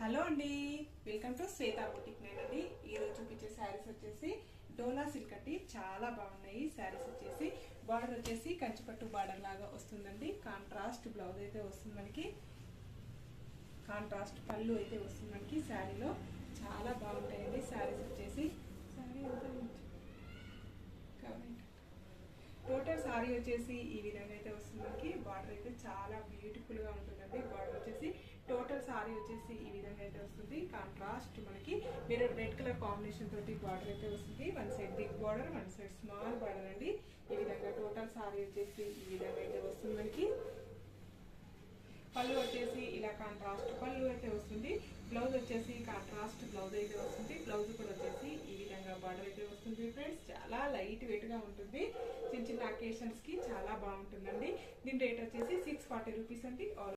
Hello అండి, welcome to Shweta boutique. నేనండి ఈరోజు చూపించే శారీస్ వచ్చేసి డోలా సిల్క్ అండి. చాలా బాగున్నాయి శారీస్. వచ్చేసి బార్డర్ వచ్చేసి కంచిపట్టు బార్డర్ లాగా వస్తుందండి. కాంట్రాస్ట్ బ్లౌజ్ అయితే వస్తుంది మనకి. కాంట్రాస్ట్ పళ్ళు అయితే వస్తుంది మనకి శారీలో. చాలా బాగుంటాయండి శారీస్ వచ్చేసి. శారీ టోటల్ సారీ వచ్చేసి ఈ విధంగా అయితే వస్తుంది మనకి. బార్డర్ అయితే చాలా బ్యూటిఫుల్ గా ఉంటుందండి. బార్డర్ వచ్చేసి టోటల్ సారీ వచ్చేసి ఈ విధంగా అయితే వస్తుంది. కాంట్రాస్ట్ మనకి మీరు రెడ్ కలర్ కాంబినేషన్ తోటి బార్డర్ అయితే వస్తుంది. One side big border, one side small border అండి. ఈ విధంగా టోటల్ సారీ వచ్చేసి ఈ విధంగా అయితే వస్తుంది మనకి. పళ్ళు వచ్చేసి ఇలా కాంట్రాస్ట్ పళ్ళు అయితే వస్తుంది. బ్లౌజ్ వచ్చేసి కాంట్రాస్ట్ బ్లౌజ్ అయితే వస్తుంది. బ్లౌజ్ కూడా వచ్చేసి ఈ విధంగా బార్డర్ అయితే వస్తుంది ఫ్రెండ్స్. చాలా లైట్ వెయిట్ గా ఉంటుంది. చిన్న చిన్న అకేషన్స్ కి చాలా బాగుంటుందండి. దీని రేట్ వచ్చేసి 640 రూపీస్ అండి.